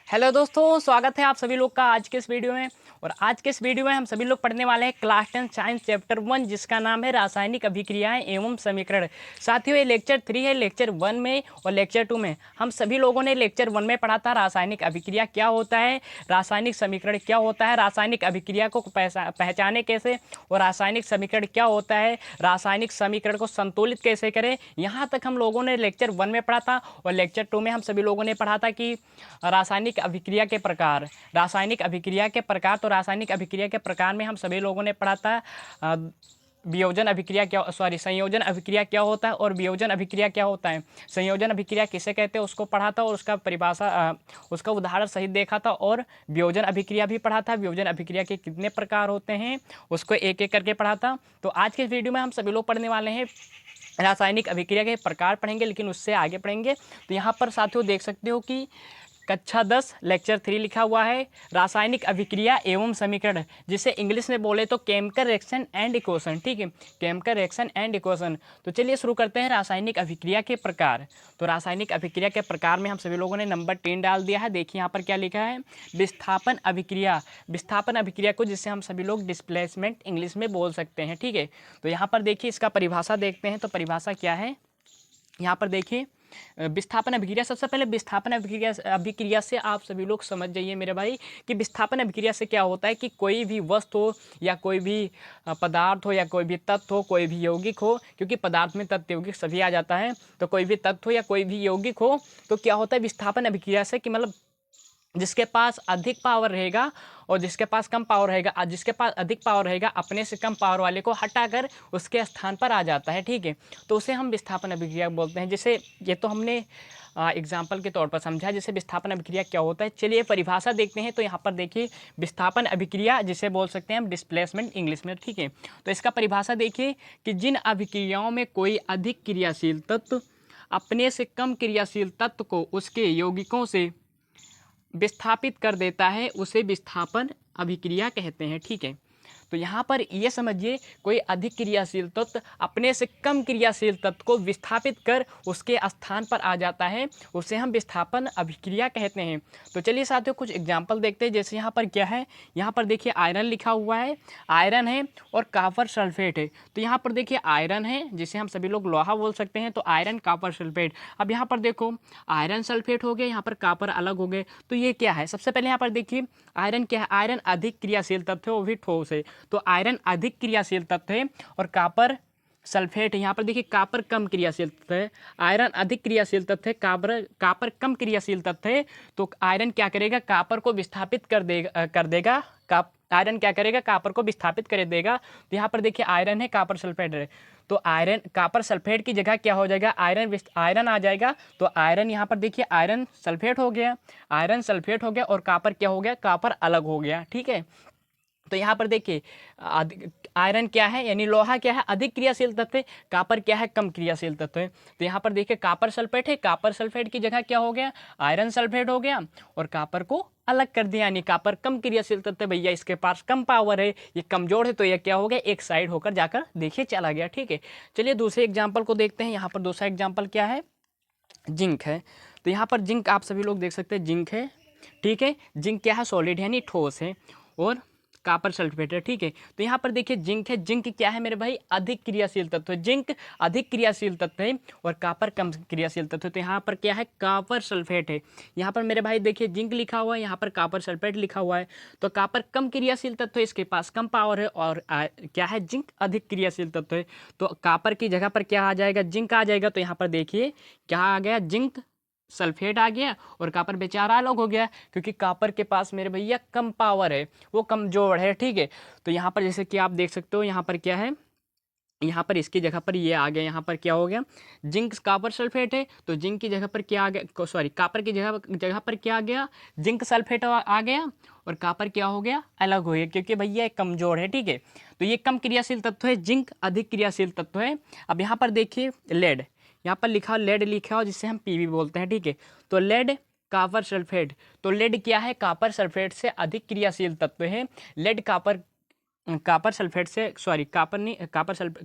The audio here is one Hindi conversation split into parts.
हेलो दोस्तों, स्वागत है आप सभी लोग का आज के इस वीडियो में। और आज के इस वीडियो में हम सभी लोग पढ़ने वाले हैं क्लास 10 साइंस चैप्टर 1, जिसका नाम है रासायनिक अभिक्रियाएं एवं समीकरण। साथियों, ये लेक्चर 3 है। लेक्चर 1 में और लेक्चर 2 में हम सभी लोगों ने लेक्चर 1 में पढ़ा था रासायनिक अभिक्रिया क्या होता है, रासायनिक समीकरण क्या होता है, रासायनिक अभिक्रिया को पहचाने कैसे, और रासायनिक समीकरण क्या होता है, रासायनिक समीकरण को संतुलित कैसे करें। यहाँ तक हम लोगों ने लेक्चर 1 में पढ़ा था। और लेक्चर 2 में हम सभी लोगों ने पढ़ा था कि रासायनिक अभिक्रिया के प्रकार, रासायनिक अभिक्रिया के प्रकार। तो रासायनिक अभिक्रिया के प्रकार में हम सभी लोगों ने पढ़ा था वियोजन अभिक्रिया क्या, संयोजन अभिक्रिया क्या होता है और वियोजन अभिक्रिया क्या होता है। संयोजन अभिक्रिया किसे कहते हैं उसको पढ़ा था और उसका परिभाषा, उसका उदाहरण सहित देखा था। और वियोजन अभिक्रिया भी पढ़ा था, वियोजन अभिक्रिया के कितने प्रकार होते हैं उसको एक एक करके पढ़ा था। तो आज के वीडियो में हम सभी लोग पढ़ने वाले हैं रासायनिक अभिक्रिया के प्रकार पढ़ेंगे, लेकिन उससे आगे पढ़ेंगे। तो यहाँ पर साथियों देख सकते हो कि कक्षा 10 लेक्चर 3 लिखा हुआ है रासायनिक अभिक्रिया एवं समीकरण, जिसे इंग्लिश में बोले तो केमिकल रिएक्शन एंड इक्वेशन। ठीक है, केमिकल रिएक्शन एंड इक्वेशन। तो चलिए शुरू करते हैं रासायनिक अभिक्रिया के प्रकार। तो रासायनिक अभिक्रिया के प्रकार में हम सभी लोगों ने नंबर 10 डाल दिया है। देखिए यहाँ पर क्या लिखा है, विस्थापन अभिक्रिया। विस्थापन अभिक्रिया को जिसे हम सभी लोग डिस्प्लेसमेंट इंग्लिश में बोल सकते हैं। ठीक है, तो यहाँ पर देखिए इसका परिभाषा देखते हैं। तो परिभाषा क्या है, यहाँ पर देखिए विस्थापन अभिक्रिया। सबसे पहले विस्थापन अभिक्रिया से आप सभी लोग समझ जाइए मेरे भाई कि विस्थापन अभिक्रिया से क्या होता है कि कोई भी वस्तु हो या कोई भी पदार्थ हो या कोई भी तत्व हो, कोई भी यौगिक हो, क्योंकि पदार्थ में तत्व यौगिक सभी आ जाता है। तो कोई भी तत्व हो या कोई भी यौगिक हो तो क्या होता है विस्थापन अभिक्रिया से कि मतलब जिसके पास अधिक पावर रहेगा और जिसके पास कम पावर रहेगा, जिसके पास अधिक पावर रहेगा अपने से कम पावर वाले को हटाकर उसके स्थान पर आ जाता है। ठीक है, तो उसे हम विस्थापन अभिक्रिया बोलते हैं। जैसे ये तो हमने एग्जाम्पल के तौर पर समझा जैसे विस्थापन अभिक्रिया क्या होता है। चलिए परिभाषा देखते हैं। तो यहाँ पर देखिए विस्थापन अभिक्रिया जिसे बोल सकते हैं हम डिस्प्लेसमेंट इंग्लिश में। ठीक है, तो इसका परिभाषा देखिए कि जिन अभिक्रियाओं में कोई अधिक क्रियाशील तत्व अपने से कम क्रियाशील तत्व को उसके यौगिकों से विस्थापित कर देता है उसे विस्थापन अभिक्रिया कहते हैं। ठीक है, तो यहाँ पर ये समझिए कोई अधिक क्रियाशील तत्व अपने से कम क्रियाशील तत्व को विस्थापित कर उसके स्थान पर आ जाता है, उसे हम विस्थापन अभिक्रिया कहते हैं। तो चलिए साथियों कुछ एग्जाम्पल देखते हैं। जैसे यहाँ पर क्या है, यहाँ पर देखिए आयरन लिखा हुआ है, आयरन है और कापर सल्फेट है। तो यहाँ पर देखिए आयरन है जिसे हम सभी लोग लोहा बोल सकते हैं, तो आयरन कापर सल्फेट। अब यहाँ पर देखो आयरन सल्फेट हो गया, यहाँ पर कापर अलग हो गए। तो ये क्या है, सबसे पहले यहाँ पर देखिए आयरन क्या है, आयरन अधिक क्रियाशील तत्व है वो भी ठोस है। तो आयरन अधिक क्रियाशील तत्व है और कापर सल्फेट है। यहाँ पर देखिए कापर कम क्रियाशील तत्व है, आयरन अधिक क्रियाशील तत्व है, कापर कम क्रियाशील तत्व है। तो आयरन क्या करेगा, कापर को विस्थापित कर देगा। आयरन क्या करेगा, कापर को विस्थापित कर देगा। तो यहाँ पर देखिए आयरन है, कापर सल्फेट है। तो आयरन कापर सल्फेट की जगह क्या हो जाएगा, आयरन आ जाएगा। तो आयरन यहाँ पर देखिए आयरन सल्फेट हो गया, आयरन सल्फेट हो गया और कापर क्या हो गया, कापर अलग हो गया। ठीक है, तो यहाँ पर देखिए आयरन क्या है यानी लोहा क्या है अधिक क्रियाशील तत्व है, कापर क्या है कम क्रियाशील तत्व है। तो यहाँ पर देखिए कापर सल्फेट है, कापर सल्फेट की जगह क्या हो गया, आयरन सल्फेट हो गया और कापर को अलग कर दिया, यानी कापर कम क्रियाशील तत्व है, भैया इसके पास कम पावर है, ये कमजोर है, तो ये क्या हो गया एक साइड होकर जाकर देखिए चला गया। ठीक है, चलिए दूसरे एग्जाम्पल को देखते हैं। यहाँ पर दूसरा एग्जाम्पल क्या है, जिंक है। तो यहाँ पर जिंक आप सभी लोग देख सकते हैं जिंक है। ठीक है, जिंक क्या है, सॉलिड है यानी ठोस है और कापर सल्फेट है। ठीक है, तो यहाँ पर देखिए जिंक है, जिंक क्या है मेरे भाई अधिक क्रियाशील तत्व है, जिंक अधिक क्रियाशील तत्व है और कापर कम क्रियाशील तत्व है। तो यहाँ पर क्या है, कापर सल्फेट है। यहाँ पर मेरे भाई देखिए जिंक लिखा हुआ है, यहाँ पर कापर सल्फेट लिखा हुआ है। तो कापर कम क्रियाशील तत्व है, इसके पास कम पावर है, और क्या है जिंक अधिक क्रियाशील तत्व है। तो कापर की जगह पर क्या आ जाएगा, जिंक आ जाएगा। तो यहाँ पर देखिए क्या आ गया, जिंक सल्फेट आ गया और कापर बेचारा अलग हो गया, क्योंकि कापर के पास मेरे भैया कम पावर है, वो कमजोर है। ठीक है, तो यहाँ पर जैसे कि आप देख सकते हो यहाँ पर क्या है, यहाँ पर इसकी जगह पर ये आ गया, यहाँ पर क्या हो गया जिंक कापर सल्फेट है, तो जिंक की जगह पर क्या आ गया, सॉरी कापर की जगह पर क्या आ गया, जिंक सल्फेट आ गया और कापर क्या हो गया अलग हो गया, क्योंकि भैया एक कमजोर है। ठीक है, तो ये कम क्रियाशील तत्व है, जिंक अधिक क्रियाशील तत्व है। अब यहाँ पर देखिए लेड, यहाँ पर लिखा लेड लिखा हो जिसे हम पीवी बोलते हैं। ठीक है, तो लेड कापर सल्फेट, तो लेड क्या है कापर सल्फेट से अधिक क्रियाशील तत्व है। लेड कापर कापर सल्फेट से, सॉरी कापर नहीं,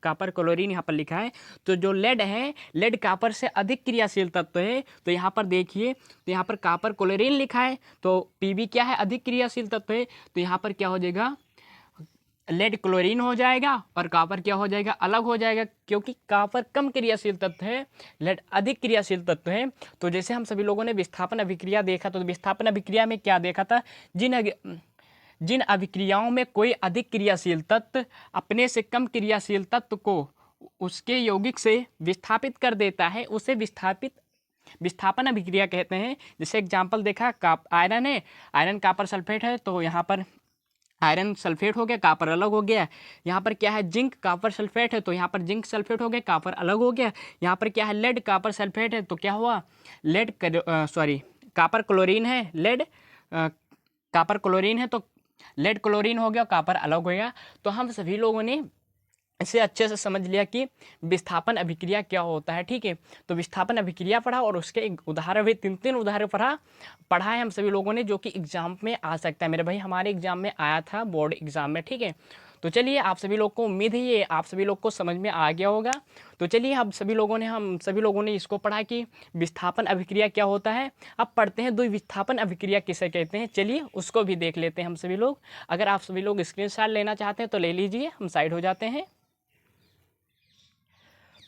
कापर क्लोरीन यहाँ पर लिखा है। तो जो लेड है, लेड कापर से अधिक क्रियाशील तत्व है। तो यहाँ पर देखिए, तो यहाँ पर कापर क्लोरीन लिखा है, तो पीबी क्या है, अधिक क्रियाशील तत्व है। तो यहाँ पर क्या हो जाएगा, लेड क्लोरीन हो जाएगा और कापर क्या हो जाएगा, अलग हो जाएगा, क्योंकि कापर कम क्रियाशील तत्व है, लेड अधिक क्रियाशील तत्व है। तो जैसे हम सभी लोगों ने विस्थापन अभिक्रिया देखा, तो विस्थापन अभिक्रिया में क्या देखा था, जिन अभिक्रियाओं में कोई अधिक क्रियाशील तत्व अपने से कम क्रियाशील तत्व को उसके यौगिक से विस्थापित कर देता है, उसे विस्थापन अभिक्रिया कहते हैं। जैसे एग्जाम्पल देखा, आयरन है, आयरन कापर सल्फेट है, तो यहाँ पर आयरन सल्फेट हो गया, कापर अलग हो गया। यहाँ पर क्या है, जिंक कापर सल्फेट है, तो यहाँ पर जिंक सल्फेट हो गया, कापर अलग हो गया। यहाँ पर क्या है, लेड कापर सल्फेट है, तो क्या हुआ, लेड सॉरी कापर क्लोरीन है, लेड कापर क्लोरीन है, तो लेड क्लोरीन हो गया, कापर अलग हो गया। तो हम सभी लोगों ने इसे अच्छे से समझ लिया कि विस्थापन अभिक्रिया क्या होता है। ठीक है, तो विस्थापन अभिक्रिया पढ़ा और उसके एक उदाहरण भी, तीन उदाहरण पढ़ा है हम सभी लोगों ने, जो कि एग्जाम में आ सकता है। मेरे भाई हमारे एग्जाम में आया था, बोर्ड एग्जाम में। ठीक है, तो चलिए, आप सभी लोग को उम्मीद है ये आप सभी लोग को समझ में आ गया होगा। तो चलिए, हम सभी लोगों ने इसको पढ़ा कि विस्थापन अभिक्रिया क्या होता है। अब पढ़ते हैं द्विविस्थापन अभिक्रिया किसे कहते हैं। चलिए उसको भी देख लेते हैं हम सभी लोग। अगर आप सभी लोग स्क्रीनशॉट लेना चाहते हैं तो ले लीजिए, हम साइड हो जाते हैं।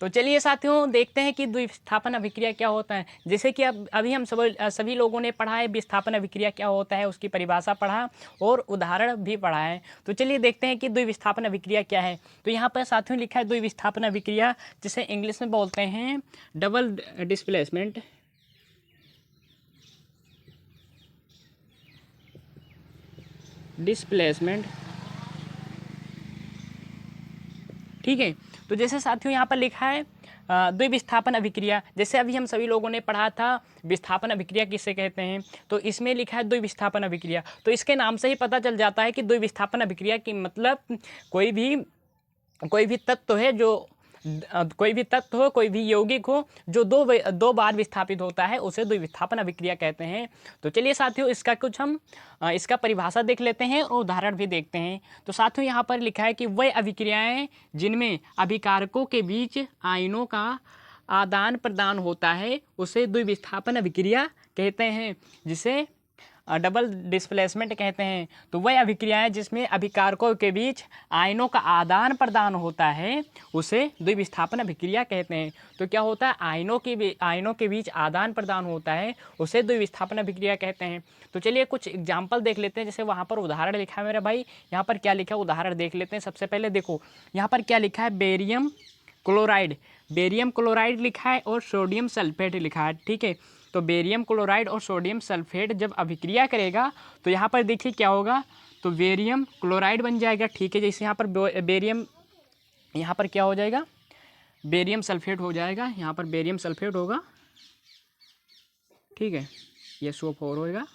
तो चलिए साथियों, देखते हैं कि द्विविस्थापन अभिक्रिया क्या होता है। जैसे कि अब अभी हम सभी लोगों ने पढ़ा है विस्थापन अभिक्रिया क्या होता है, उसकी परिभाषा पढ़ा और उदाहरण भी पढ़ा है। तो चलिए देखते हैं कि द्विविस्थापन अभिक्रिया क्या है। तो यहाँ पर साथियों लिखा है द्विविस्थापन अभिक्रिया, जिसे इंग्लिश में बोलते हैं डबल डिस्प्लेसमेंट ठीक है, तो जैसे साथियों यहाँ पर लिखा है द्विविस्थापन अभिक्रिया, जैसे अभी हम सभी लोगों ने पढ़ा था विस्थापन अभिक्रिया किसे कहते हैं, तो इसमें लिखा है द्विविस्थापन अभिक्रिया। तो इसके नाम से ही पता चल जाता है कि द्विविस्थापन अभिक्रिया की मतलब कोई भी तत्व है, जो कोई भी तत्व हो, कोई भी यौगिक हो, जो दो बार विस्थापित होता है, उसे द्विविस्थापन अभिक्रिया कहते हैं। तो चलिए साथियों, इसका परिभाषा देख लेते हैं और उदाहरण भी देखते हैं। तो साथियों यहाँ पर लिखा है कि वह अभिक्रियाएं जिनमें अभिकारकों के बीच आयनों का आदान प्रदान होता है, उसे द्विविस्थापन अभिक्रिया कहते हैं, जिसे डबल डिस्प्लेसमेंट कहते हैं। तो वह अभिक्रियाएं जिसमें अभिकारकों के बीच आयनों का आदान प्रदान होता है, उसे द्विविस्थापन अभिक्रिया कहते हैं। तो क्या होता है, आयनों के बीच आदान प्रदान होता है, उसे द्विविस्थापन अभिक्रिया कहते हैं। तो चलिए कुछ एग्जाम्पल देख लेते हैं। जैसे वहाँ पर उदाहरण लिखा है मेरा भाई, यहाँ पर क्या लिखा है उदाहरण देख लेते हैं। सबसे पहले देखो यहाँ पर क्या लिखा है, बेरियम क्लोराइड लिखा है और सोडियम सल्फेट लिखा है। ठीक है, तो बेरियम क्लोराइड और सोडियम सल्फेट जब अभिक्रिया करेगा तो यहाँ पर देखिए क्या होगा, तो बेरियम क्लोराइड बन जाएगा। ठीक है, जैसे यहाँ पर बेरियम, यहाँ पर क्या हो जाएगा, बेरियम सल्फेट हो जाएगा, यहाँ पर बेरियम सल्फेट होगा। ठीक है, ये SO4 होगा।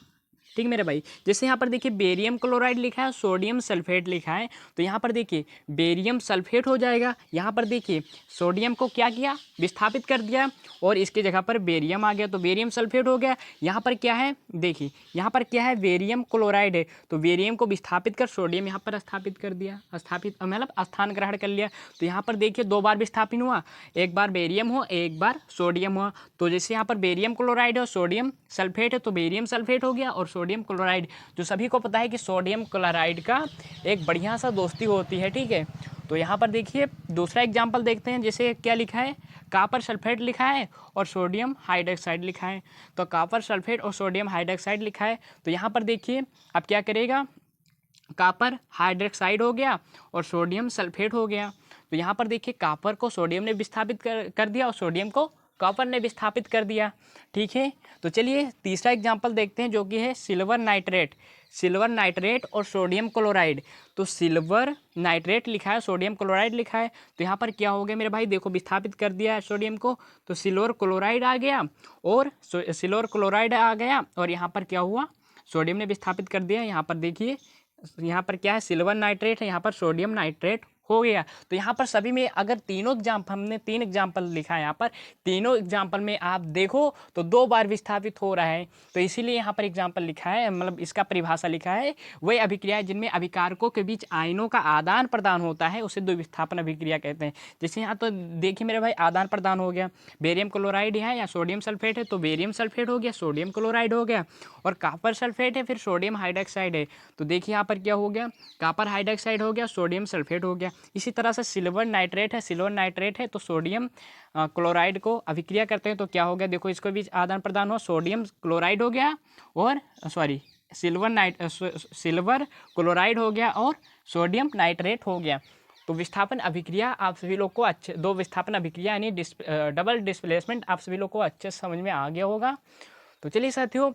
ठीक मेरे भाई, जैसे यहाँ पर देखिए बेरियम क्लोराइड लिखा है, सोडियम सल्फेट लिखा है, तो यहाँ पर देखिए बेरियम सल्फेट हो जाएगा। यहाँ पर देखिए सोडियम को क्या किया, विस्थापित कर दिया और इसके जगह पर बेरियम आ गया, तो बेरियम सल्फेट हो गया। यहाँ पर क्या है, देखिए यहाँ पर क्या है, बेरियम क्लोराइड है, तो बेरियम को विस्थापित कर सोडियम यहाँ पर स्थापित कर दिया, मतलब स्थान ग्रहण कर लिया। तो यहाँ पर देखिए दो बार विस्थापन हुआ, एक बार बेरियम हुआ, एक बार सोडियम हुआ। तो जैसे यहाँ पर बेरियम क्लोराइड और सोडियम सल्फेट है, तो बेरियम सल्फेट हो गया और सोडियम क्लोराइड, जो सभी को पता है कि सोडियम क्लोराइड का एक बढ़िया सा दोस्ती होती है। ठीक है, तो यहाँ पर देखिए दूसरा एग्जाम्पल देखते हैं। जैसे क्या लिखा है, कापर सल्फेट लिखा है और सोडियम हाइड्रोक्साइड लिखा है। तो कापर सल्फेट और सोडियम हाइड्रोक्साइड लिखा है, तो यहाँ पर देखिए अब क्या करेगा, कापर हाइड्रोक्साइड हो गया और सोडियम सल्फेट हो गया। तो यहाँ पर देखिए कापर को सोडियम ने विस्थापित कर दिया और सोडियम को कॉपर ने विस्थापित कर दिया। ठीक है, तो चलिए तीसरा एग्जाम्पल देखते हैं, जो कि है सिल्वर नाइट्रेट और सोडियम क्लोराइड। तो सिल्वर नाइट्रेट लिखा है, सोडियम क्लोराइड लिखा है, तो यहाँ पर क्या हो गया मेरे भाई, देखो विस्थापित कर दिया है सोडियम को, तो सिल्वर क्लोराइड आ गया और यहाँ पर क्या हुआ, सोडियम ने विस्थापित कर दिया। यहाँ पर देखिए, यहाँ पर क्या है, सिल्वर नाइट्रेट है, यहाँ पर सोडियम नाइट्रेट हो गया। तो यहाँ पर सभी में अगर तीनों एग्जाम्पल, हमने 3 एग्जाम्पल लिखा है यहाँ पर, तीनों एग्जाम्पल में आप देखो तो 2 बार विस्थापित हो रहा है। तो इसीलिए यहाँ पर एग्जाम्पल लिखा है, मतलब इसका परिभाषा लिखा है, वही अभिक्रिया जिनमें अभिकारकों के बीच आयनों का आदान प्रदान होता है उसे द्विविस्थापन अभिक्रिया कहते हैं। जैसे यहाँ तो देखिए मेरे भाई, आदान प्रदान हो गया, बेरियम क्लोराइड है या सोडियम सल्फेट है तो बेरियम सल्फेट हो गया, सोडियम क्लोराइड हो गया, और कॉपर सल्फेट है फिर सोडियम हाइड्रोक्साइड है। तो देखिए यहाँ पर क्या हो गया, कॉपर हाइड्रोक्साइड हो गया, सोडियम सल्फेट हो गया। इसी तरह से सिल्वर नाइट्रेट है, सिल्वर नाइट्रेट है तो सोडियम क्लोराइड को अभिक्रिया करते हैं तो क्या हो गया, देखो इसको बीच आदान प्रदान हो, सोडियम क्लोराइड हो गया और सिल्वर क्लोराइड हो गया और सोडियम नाइट्रेट हो गया। तो विस्थापन अभिक्रिया आप सभी लोग को अच्छे, 2 विस्थापन अभिक्रिया यानी डबल डिस्प्लेसमेंट आप सभी लोग को अच्छे समझ में आ गया होगा। तो चलिए साथियों,